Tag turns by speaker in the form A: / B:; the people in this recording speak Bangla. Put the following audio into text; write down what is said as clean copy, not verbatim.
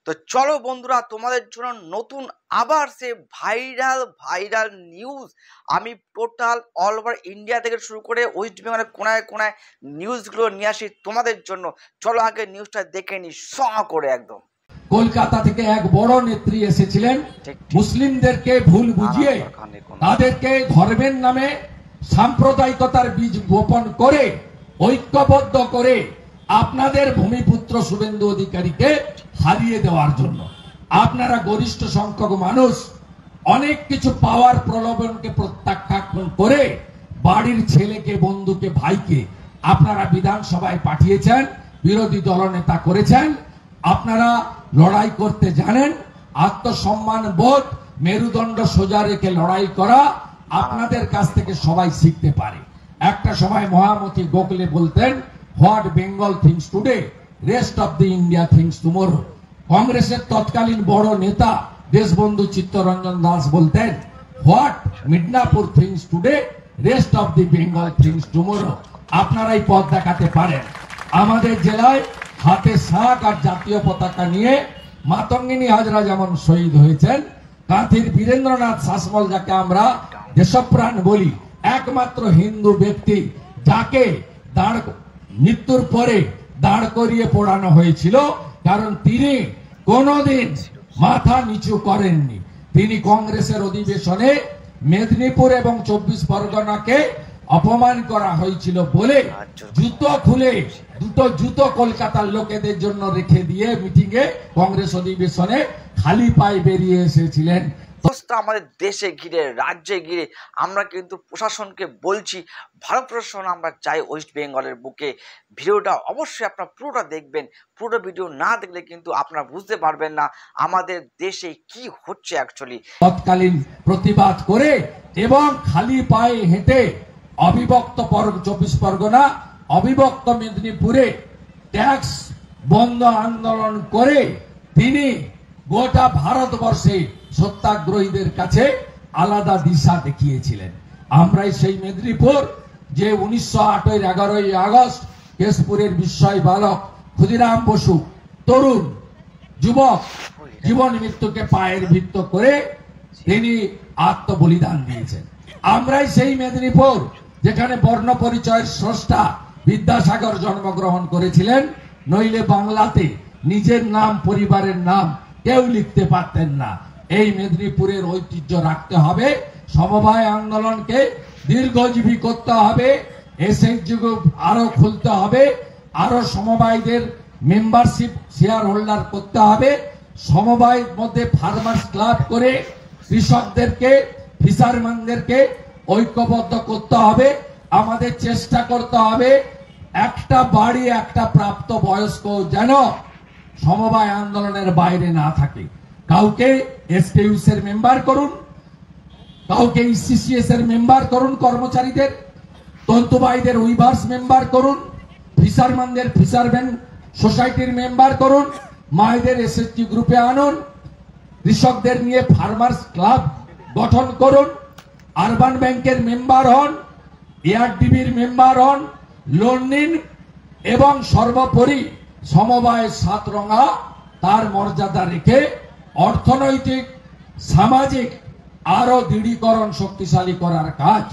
A: তো চলো বন্ধুরা, তোমাদের জন্য নতুন আবার সে ভাইরাল নিউজ আমি টোটাল অল ওভার ইন্ডিয়া থেকে শুরু করে ওয়েস্ট বেঙ্গলের কোনায় কোনায় নিউজগুলো নিয়ে আসি তোমাদের জন্য। চলো আগে নিউজটা দেখে নি স করে একদম।
B: কলকাতা থেকে এক বড় নেত্রী এসেছিলেন মুসলিমদেরকে ভুল বুঝিয়ে তাদেরকে ধর্মের নামে সাম্প্রদায়িকতার বীজ বপন করে ঐক্যবদ্ধ করে আপনাদের ভূমিপুত্র শুভেন্দু অধিকারীকে হারিয়ে দেওয়ার জন্য আপনারা গরিষ্ঠ সংখ্যক মানুষ অনেক কিছু পাওয়ার প্রলোভনকে প্রত্যাখ্যান করে বাড়ির ছেলেকে বন্ধুকে ভাইকে আপনারা বিধানসভায় পাঠিয়েছেন, বিরোধী দলনেতা করেছেন। আপনারা লড়াই করতে জানেন, আত্মসম্মান বোধ মেরুদণ্ড সোজা রেখে লড়াই করা আপনাদের কাছ থেকে সবাই শিখতে পারে। একটা সময় মহামতি গোখলে বলতেন, what Bengal things today rest of the India things tomorrow. কংগ্রেসের তৎকালীন বড় নেতা দেশবন্ধু চিত্তরঞ্জন দাস বলতেন, what Midnapore things today rest of the Bengal things tomorrow. আপনারাই পথ দেখাতে পারেন। আমাদের জেলায় হাতে শাক আর জাতীয় পতাকা নিয়ে মাতঙ্গিনী হাজরা যেমন শহীদ হয়েছেন, কাঁথির বীরেন্দ্রনাথ শাসমল যাকে আমরা দেশপ্রাণ বলি, একমাত্র হিন্দু ব্যক্তি যাকে মৃত্যুর পরে দাঁড় করিয়ে পোড়ানো হয়েছিল, কারণ তিনি কোনদিন মাথা নিচু করেননি। তিনি কংগ্রেসের অধিবেশনে মেদিনীপুর এবং 24 পরগনাকে অপমান করা হয়েছিল বলে জুতো খুলে দুটো জুতো কলকাতার লোকেদের জন্য রেখে দিয়ে মিটিং এ কংগ্রেস অধিবেশনে খালি পায়ে বেরিয়ে এসেছিলেন।
A: আমাদের দেশে ঘিরে রাজ্যে ঘিরে আমরা কিন্তু প্রশাসনকে বলছি, ভারত প্রশাসন আমরা চাই ওয়েস্ট বেঙ্গলের বুকে। ভিডিওটা অবশ্যই আপনারা পুরোটা দেখবেন, পুরো ভিডিও না দেখলে কিন্তু আপনারা বুঝতে পারবেন না আমাদের দেশে কি হচ্ছে অ্যাকচুয়ালি।
B: তৎকালীন প্রতিবাদ করে এবং খালি পায়ে হেঁটে অবিভক্ত 24 পরগনা অবিভক্ত মেদিনীপুরে ট্যাক্স বন্ধ আন্দোলন করে তিনি গোটা ভারতবর্ষে সত্যাগ্রহীদের কাছে আলাদা দিশা দেখিয়েছিলেন। আমরাই সেই মেদিনীপুর যে 1908 11ই আগস্ট কেশপুরের বিস্ময় বালক ক্ষুদিরাম বসু তরুণ যুবক জীবন মৃত্যুকে পায়ের ভিত্ত করে তিনি আত্মবলিদান দিয়েছেন। আমরাই সেই মেদিনীপুর যেখানে বর্ণ পরিচয়ের স্রষ্টা বিদ্যাসাগর জন্মগ্রহণ করেছিলেন, নইলে বাংলাতে নিজের নাম পরিবারের নাম কেউ লিখতে পারতেন না। এই মেদিনীপুরের ঐতিহ্য রাখতে হবে, সমবায় আন্দোলনকে দীর্ঘজীবী করতে হবে, এসএইচজি গ্রুপ আরো খুলতে হবে, আরো সমবায়দের মেম্বারশিপ শেয়ার হোল্ডার করতে হবে, সমবায়ের মধ্যে ফার্মার্স ক্লাব করে কৃষকদেরকে ফিশারম্যানদেরকে ঐক্যবদ্ধ করতে হবে। আমাদের চেষ্টা করতে হবে একটা বাড়ি একটা প্রাপ্ত বয়স্ক যেন সমবায় আন্দোলনের বাইরে না থাকে। কাউকে এসকেইউএস এর মেম্বার করুন, কাউকে ইসিসিএস এর মেম্বার করুন, কর্মচারীদের তন্তুবায়ীদের উইভার্স মেম্বার করুন, ফিশারম্যানদের ফিশারম্যান সোসাইটির মেম্বার করুন, মায়েদের এসএসটি গ্রুপে আনুন, কৃষকদের নিয়ে ফার্মার্স ক্লাব গঠন করুন, আরবান ব্যাংকের মেম্বার হন, এআরডিবির মেম্বার হন, লোন নিন এবং সর্বোপরি সমবায় সাতরঙা তার মর্যাদা রেখে অর্থনৈতিক সামাজিক আরো দৃঢ়ীকরণ শক্তিশালী করার কাজ